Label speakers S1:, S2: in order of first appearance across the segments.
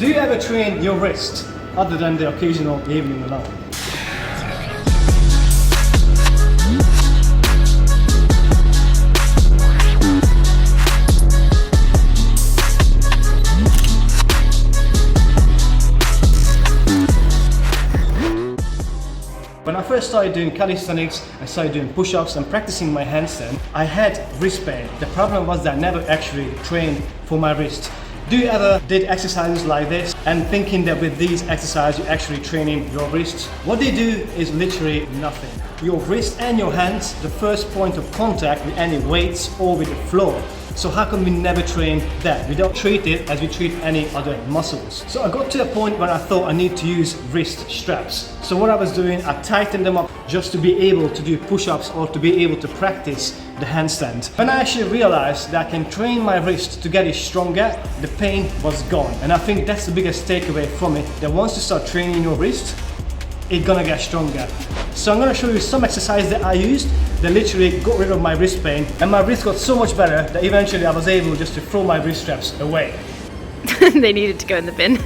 S1: Do you ever train your wrist other than the occasional evening alone? When I first started doing calisthenics, I started doing push-ups and practicing my handstand, I had wrist pain. The problem was that I never actually trained for my wrist. Do you ever did exercises like this and thinking that with these exercises you're actually training your wrists? What they do is literally nothing. Your wrist and your hands, the first point of contact with any weights or with the floor. So how come we never train that? We don't treat it as we treat any other muscles. So I got to a point when I thought I need to use wrist straps. So what I was doing, I tightened them up just to be able to do push-ups or to be able to practice the handstand. When I actually realized that I can train my wrist to get it stronger, the pain was gone. And I think that's the biggest takeaway from it, that once you start training your wrist, it's gonna get stronger. So I'm gonna show you some exercises that I used that literally got rid of my wrist pain, and my wrist got so much better that eventually I was able just to throw my wrist straps away.
S2: They needed to go in the bin.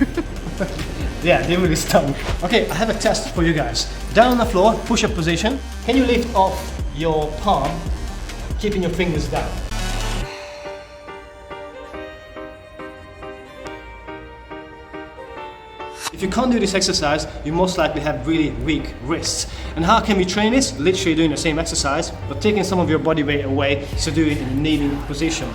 S1: Yeah, they really stung. Okay, I have a test for you guys. Down on the floor, push-up position. Can you lift off your palm, keeping your fingers down? If you can't do this exercise, you most likely have really weak wrists. And how can we train this? Literally doing the same exercise, but taking some of your body weight away, so do it in a kneeling position.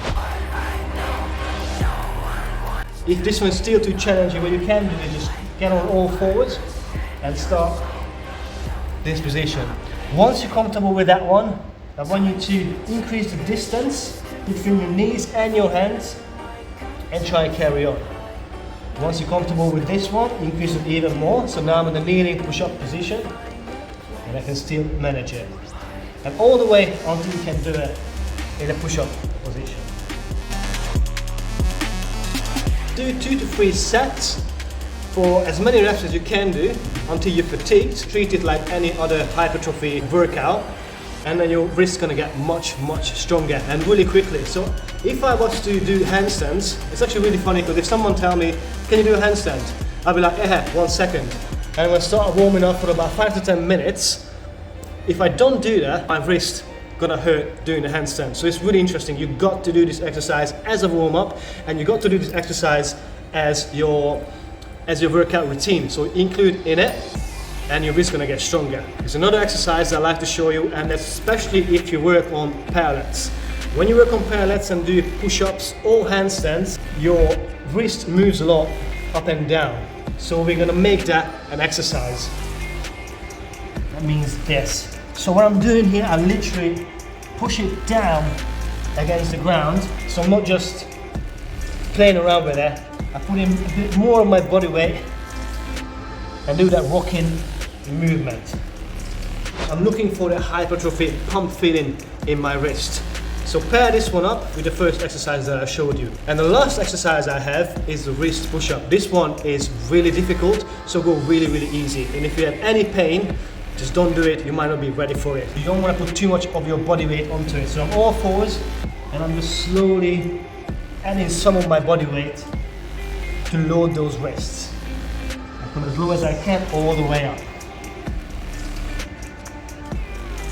S1: If this one's still too challenging, what you can do is just get on all fours and start this position. Once you're comfortable with that one, I want you to increase the distance between your knees and your hands and try and carry on. Once you're comfortable with this one, increase it even more. So now I'm in the kneeling push-up position and I can still manage it. And all the way until you can do it in a push-up position. Do 2 to 3 sets for as many reps as you can do until you're fatigued. Treat it like any other hypertrophy workout, and then your wrist's gonna get much stronger and really quickly. So if I was to do handstands, it's actually really funny because if someone tell me, can you do a handstand? I'll be like, 1 second. And I'm gonna start warming up for about 5 to 10 minutes. If I don't do that, my wrist gonna hurt doing the handstand. So it's really interesting. You got to do this exercise as a warm up, and you got to do this exercise as your workout routine. So include in it, and your wrist gonna get stronger. There's another exercise I like to show you, and that's especially if you work on parallettes. When you work on parallettes and do push-ups or handstands, your wrist moves a lot up and down. So we're gonna make that an exercise. That means this. So what I'm doing here, I literally push it down against the ground. So I'm not just playing around with it. I put in a bit more of my body weight and do that rocking movement. I'm looking for the hypertrophy pump feeling in my wrist. So pair this one up with the first exercise that I showed you. And the last exercise I have is the wrist push-up. This one is really difficult, so go really easy. And if you have any pain, just don't do it, you might not be ready for it. You don't want to put too much of your body weight onto it. So I'm all fours, and I'm just slowly adding some of my body weight to load those wrists. I come as low as I can, all the way up.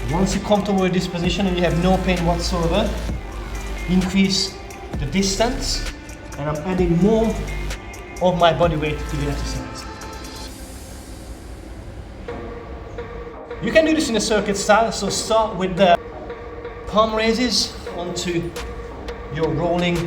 S1: Once you're comfortable with this position and you have no pain whatsoever, increase the distance, and I'm adding more of my body weight to the exercise. You can do this in a circuit style, so start with the palm raises onto your rolling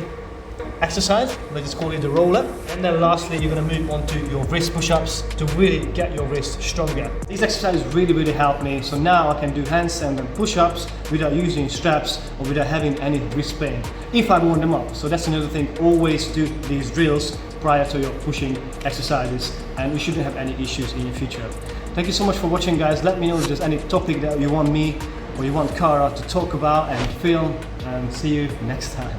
S1: exercise, let's just call it the roller, and then lastly you're going to move on to your wrist push-ups to really get your wrist stronger. These exercises really help me, so now I can do handstand and push-ups without using straps or without having any wrist pain, if I warm them up. So that's another thing, always do these drills prior to your pushing exercises, and you shouldn't have any issues in your future. Thank you so much for watching, guys. Let me know if there's any topic that you want me or you want Cara to talk about and film, and see you next time.